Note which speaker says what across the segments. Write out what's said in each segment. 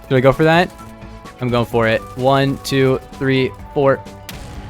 Speaker 1: Should I go for that? I'm going for it. 1, 2, 3, 4.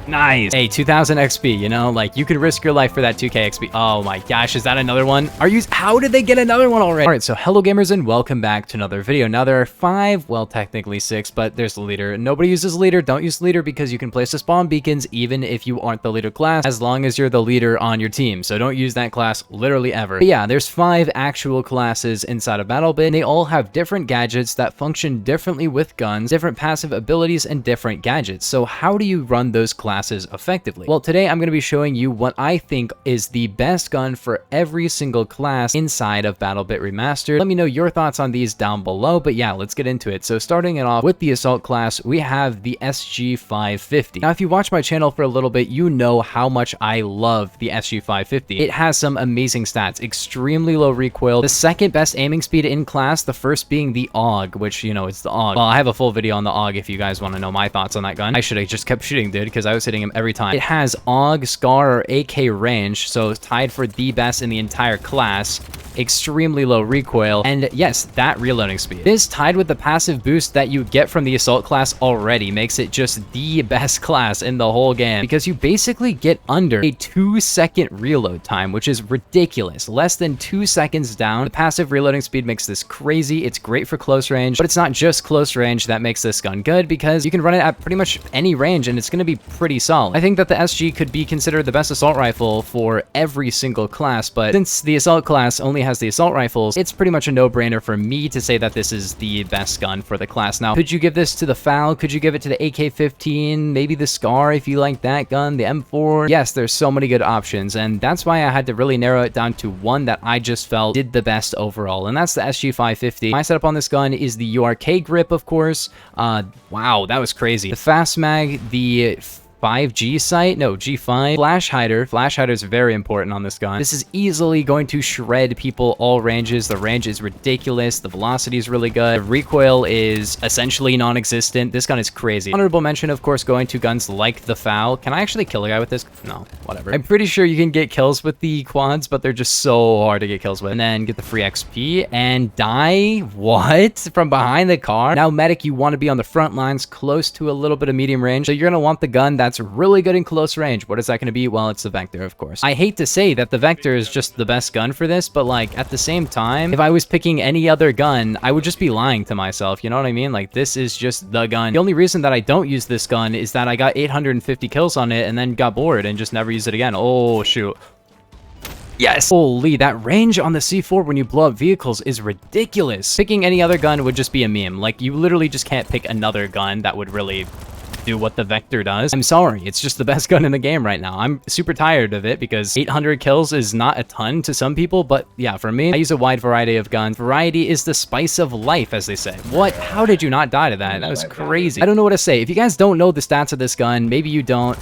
Speaker 1: Nice. Hey, 2000 XP, you know, like you could risk your life for that 2k XP. Oh my gosh, is that another one? How did they get another one already? All right, so hello gamers and welcome back to another video. Now there are 5, well technically 6, but there's the leader. Nobody uses leader. Don't use leader because you can place the spawn beacons even if you aren't the leader class, as long as you're the leader on your team. So don't use that class literally ever. But yeah, there's 5 actual classes inside of BattleBit, and they all have different gadgets that function differently with guns, different passive abilities, and different gadgets. So how do you run those classes effectively? Well, today I'm going to be showing you what I think is the best gun for every single class inside of BattleBit Remastered. Let me know your thoughts on these down below, but yeah, let's get into it. So starting it off with the assault class, we have the SG550. Now, if you watch my channel for a little bit, you know how much I love the SG550. It has some amazing stats, extremely low recoil, the second best aiming speed in class, the first being the AUG, which, you know, it's the AUG. Well, I have a full video on the AUG if you guys want to know my thoughts on that gun. I should have just kept shooting, dude, because I was hitting him every time. It has AUG, SCAR, or AK range, so tied for the best in the entire class. Extremely low recoil, and yes, that reloading speed. This, tied with the passive boost that you get from the assault class already, makes it just the best class in the whole game, because you basically get under a 2-second reload time, which is ridiculous. Less than 2 seconds down. The passive reloading speed makes this crazy. It's great for close range, but it's not just close range that makes this gun good, because you can run it at pretty much any range and it's going to be pretty solid. I think that the SG could be considered the best assault rifle for every single class, but since the assault class only has the assault rifles, it's pretty much a no-brainer for me to say that this is the best gun for the class. Now, could you give this to the FAL? Could you give it to the AK-15? Maybe the SCAR if you like that gun, the M4? Yes, there's so many good options, and that's why I had to really narrow it down to one that I just felt did the best overall, and that's the SG550. My setup on this gun is the URK grip, of course. Wow, that was crazy. The fast mag, the 5G sight, no, G5. Flash hider. Flash hider is very important on this gun. This is easily going to shred people all ranges. The range is ridiculous. The velocity is really good. The recoil is essentially non-existent. This gun is crazy. Honorable mention, of course, going to guns like the FAL. Can I actually kill a guy with this? No, whatever. I'm pretty sure you can get kills with the quads, but they're just so hard to get kills with. And then get the free XP and die. What? From behind the car? Now, medic, you want to be on the front lines, close to a little bit of medium range. So you're going to want the gun that's really good in close range. What is that going to be? Well, it's the Vector, of course. I hate to say that the Vector is just the best gun for this, but like at the same time, if I was picking any other gun, I would just be lying to myself. You know what I mean? Like, this is just the gun. The only reason that I don't use this gun is that I got 850 kills on it and then got bored and just never used it again. Oh, shoot. Yes. Holy, that range on the C4 when you blow up vehicles is ridiculous. Picking any other gun would just be a meme. Like, you literally just can't pick another gun that would really do what the Vector does. I'm sorry, it's just the best gun in the game right now. I'm super tired of it because 800 kills is not a ton to some people, but yeah, for me, I use a wide variety of guns. Variety is the spice of life, as they say. What? How did you not die to that? That was crazy. I don't know what to say. If you guys don't know the stats of this gun, maybe you don't.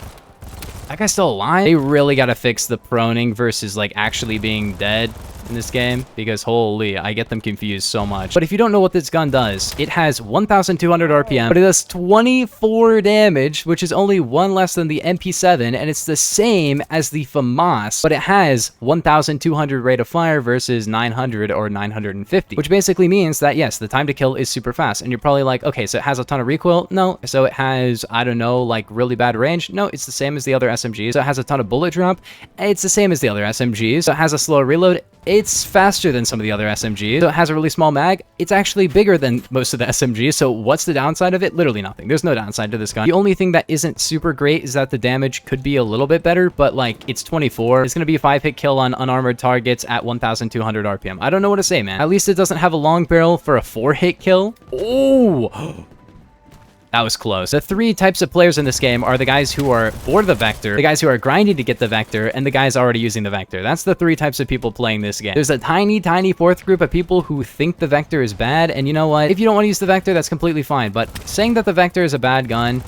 Speaker 1: That guy's still alive? They really gotta fix the proning versus like actually being dead in this game, because holy, I get them confused so much. But if you don't know what this gun does, it has 1,200 RPM, but it does 24 damage, which is only 1 less than the MP7, and it's the same as the FAMAS, but it has 1,200 rate of fire versus 900 or 950, which basically means that, yes, the time to kill is super fast. And you're probably like, okay, so it has a ton of recoil? No. So it has, I don't know, like really bad range? No, it's the same as the other SMGs. So it has a ton of bullet drop? It's the same as the other SMGs. So it has a slow reload? It's faster than some of the other SMGs. So it has a really small mag. It's actually bigger than most of the SMGs. So what's the downside of it? Literally nothing. There's no downside to this gun. The only thing that isn't super great is that the damage could be a little bit better, but like it's 24. It's going to be a 5-hit kill on unarmored targets at 1,200 RPM. I don't know what to say, man. At least it doesn't have a long barrel for a 4-hit kill. Oh! That was close. The 3 types of players in this game are the guys who are for the Vector, the guys who are grinding to get the Vector, and the guys already using the Vector. That's the 3 types of people playing this game. There's a tiny, tiny 4th group of people who think the Vector is bad, and you know what? If you don't want to use the Vector, that's completely fine, but saying that the Vector is a bad gun,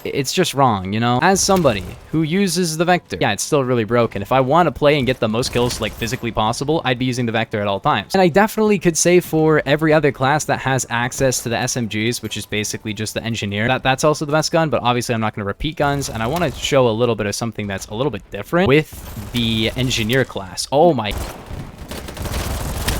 Speaker 1: it's just wrong, you know? As somebody who uses the Vector, yeah, it's still really broken. If I want to play and get the most kills, like, physically possible, I'd be using the Vector at all times. And I definitely could say for every other class that has access to the SMGs, which is basically just the Engineer, that's also the best gun, but obviously I'm not going to repeat guns, and I want to show a little bit of something that's a little bit different with the Engineer class. Oh my...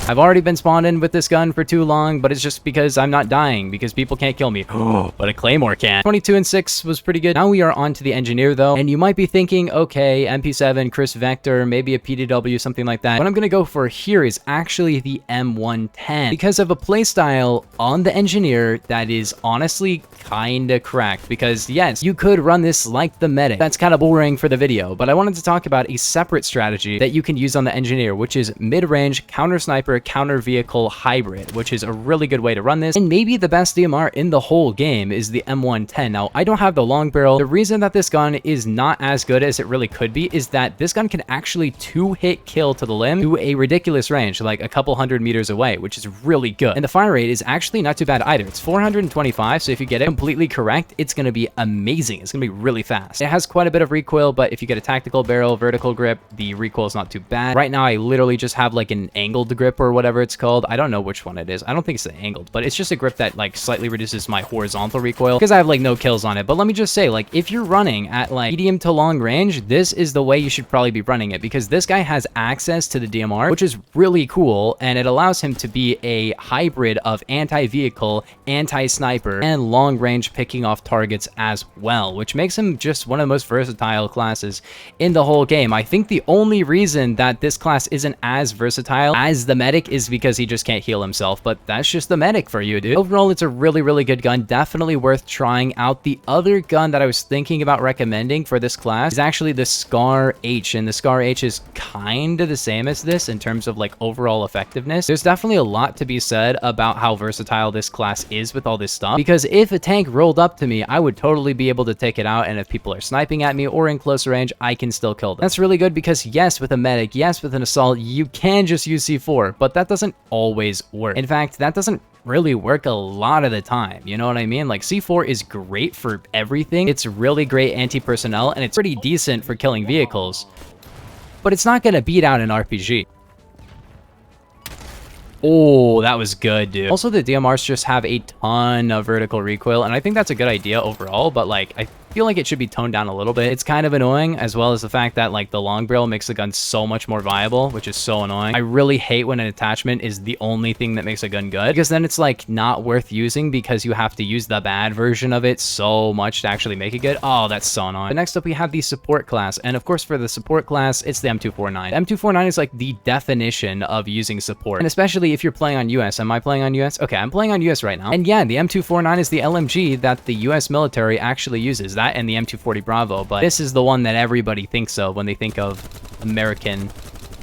Speaker 1: I've already been spawned in with this gun for too long, but it's just because I'm not dying, because people can't kill me. But a claymore can. 22 and 6 was pretty good. Now we are on to the engineer though, and you might be thinking, okay, MP7, Chris Vector, maybe a PDW, something like that. What I'm gonna go for here is actually the M110, because of a playstyle on the engineer that is honestly kinda cracked. Because yes, you could run this like the medic. That's kind of boring for the video, but I wanted to talk about a separate strategy that you can use on the engineer, which is mid-range counter sniper, counter vehicle hybrid, which is a really good way to run this. And maybe the best DMR in the whole game is the M110. Now, I don't have the long barrel. The reason that this gun is not as good as it really could be is that this gun can actually 2-hit kill to the limb to a ridiculous range, like a couple hundred meters away, which is really good. And the fire rate is actually not too bad either. It's 425, so if you get it completely correct, it's going to be amazing. It's going to be really fast. It has quite a bit of recoil, but if you get a tactical barrel, vertical grip, the recoil is not too bad. Right now, I literally just have like an angled grip or whatever it's called. I don't know which one it is. I don't think it's the angled, but it's just a grip that like slightly reduces my horizontal recoil because I have like no kills on it. But let me just say, like, if you're running at like medium to long range, this is the way you should probably be running it, because this guy has access to the DMR, which is really cool, and it allows him to be a hybrid of anti-vehicle, anti-sniper, and long range picking off targets as well, which makes him just one of the most versatile classes in the whole game. I think the only reason that this class isn't as versatile as the medic is because he just can't heal himself, but that's just the medic for you, dude. Overall, it's a really, really good gun. Definitely worth trying out. The other gun that I was thinking about recommending for this class is actually the Scar H, and the Scar H is kind of the same as this in terms of like overall effectiveness. There's definitely a lot to be said about how versatile this class is with all this stuff, because if a tank rolled up to me, I would totally be able to take it out, and if people are sniping at me or in close range, I can still kill them. That's really good because yes, with a medic, yes, with an assault, you can just use C4, but that doesn't always work. In fact, that doesn't really work a lot of the time, you know what I mean? Like, C4 is great for everything. It's really great anti-personnel, and it's pretty decent for killing vehicles, but it's not gonna beat out an RPG. Oh, that was good, dude. Also, the DMRs just have a ton of vertical recoil, and I think that's a good idea overall, but like, I feel like it should be toned down a little bit. It's kind of annoying, as well as the fact that like the long barrel makes the gun so much more viable, which is so annoying. I really hate when an attachment is the only thing that makes a gun good, because then it's like not worth using because you have to use the bad version of it so much to actually make it good. Oh, that's so annoying. But next up, we have the support class, and of course for the support class, it's the M249. M249 is like the definition of using support, and especially if you're playing on US. Am I playing on US? Okay, I'm playing on US right now. And yeah, the M249 is the LMG that the US military actually uses. That and the M240 Bravo, but this is the one that everybody thinks of when they think of American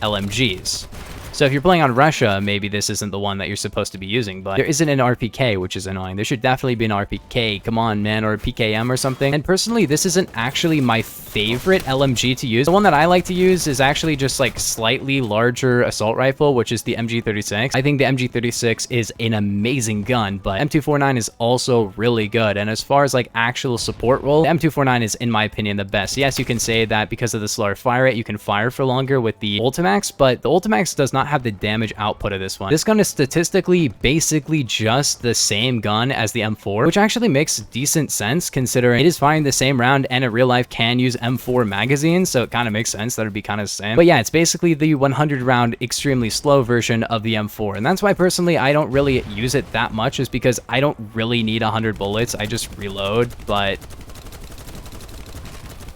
Speaker 1: LMGs. So if you're playing on Russia, maybe this isn't the one that you're supposed to be using, but there isn't an RPK, which is annoying. There should definitely be an RPK, come on, man, or a PKM or something. And personally, this isn't actually my favorite LMG to use. The one that I like to use is actually just like slightly larger assault rifle, which is the MG36. I think the MG36 is an amazing gun, but M249 is also really good. And as far as like actual support role, the M249 is, in my opinion, the best. Yes, you can say that because of the slower fire rate, you can fire for longer with the Ultimax, but the Ultimax does not have the damage output of this one. This gun is statistically basically just the same gun as the M4, which actually makes decent sense considering it is firing the same round and in real life can use M4 magazines, so it kind of makes sense that it'd be kind of the same. But yeah, it's basically the 100 round extremely slow version of the M4, and that's why personally I don't really use it that much, is because I don't really need 100 bullets. I just reload, but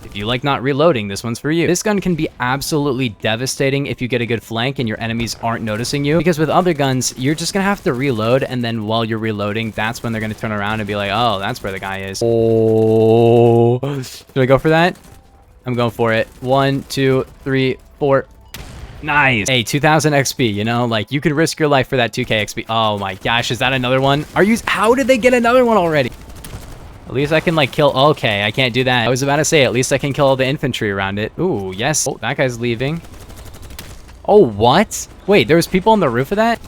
Speaker 1: if you like not reloading, this one's for you. This gun can be absolutely devastating if you get a good flank and your enemies aren't noticing you, because with other guns, you're just gonna have to reload, and then while you're reloading, that's when they're gonna turn around and be like, oh, that's where the guy is. Oh, should I go for that? I'm going for it. 1, 2, 3, 4. Nice. Hey, 2000 XP, you know, like you could risk your life for that 2k XP. Oh my gosh, is that another one? How did they get another one already? At least I can like kill, okay, I can't do that. I was about to say, at least I can kill all the infantry around it. Ooh, yes. Oh, that guy's leaving. Oh, what? Wait, there was people on the roof of that?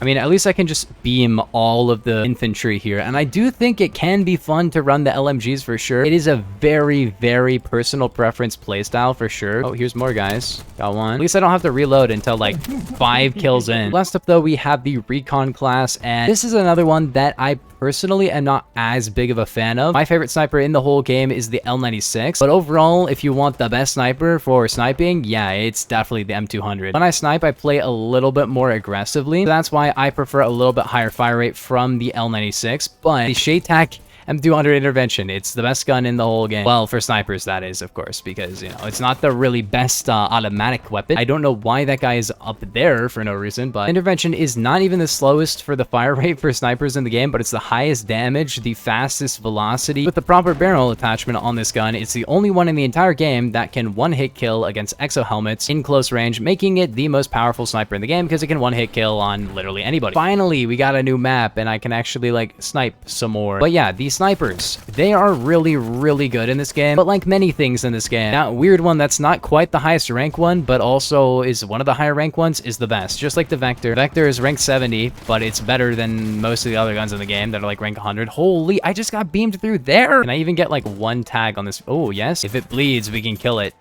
Speaker 1: I mean, at least I can just beam all of the infantry here. And I do think it can be fun to run the LMGs for sure. It is a very, very personal preference playstyle for sure. Oh, here's more guys. Got one. At least I don't have to reload until like 5 kills in. Last up though, we have the Recon class. And this is another one that I personally am not as big of a fan of. My favorite sniper in the whole game is the L96, but overall, if you want the best sniper for sniping, yeah, it's definitely the M200. When I snipe, I play a little bit more aggressively, so that's why I prefer a little bit higher fire rate from the L96, but the Shaytac M200 intervention, it's the best gun in the whole game. Well, for snipers, that is, of course, because, you know, it's not the really best automatic weapon. I don't know why that guy is up there for no reason, but intervention is not even the slowest for the fire rate for snipers in the game, but it's the highest damage, the fastest velocity. With the proper barrel attachment on this gun, it's the only one in the entire game that can one-hit kill against exo helmets in close range, making it the most powerful sniper in the game because it can one-hit kill on literally anybody. Finally, we got a new map, and I can actually, like, snipe some more. But yeah, these snipers, they are really, really good in this game, but like many things in this game, that weird one that's not quite the highest rank one, but also is one of the higher rank ones, is the best. Just like the Vector. Vector is rank 70, but it's better than most of the other guns in the game that are like rank 100. Holy, I just got beamed through there. Can I even get like one tag on this? Oh, yes. If it bleeds, we can kill it.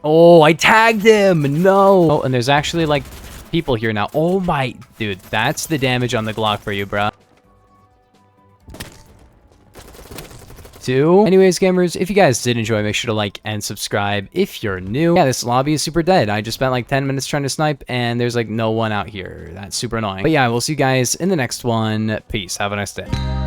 Speaker 1: Oh, I tagged him. No. Oh, and there's actually like people here now. Oh my, dude, that's the damage on the Glock for you, bro. Anyways, gamers, if you guys did enjoy, make sure to like and subscribe if you're new. Yeah, this lobby is super dead. I just spent like 10 minutes trying to snipe, and there's like no one out here. That's super annoying. But yeah, we'll see you guys in the next one. Peace. Have a nice day.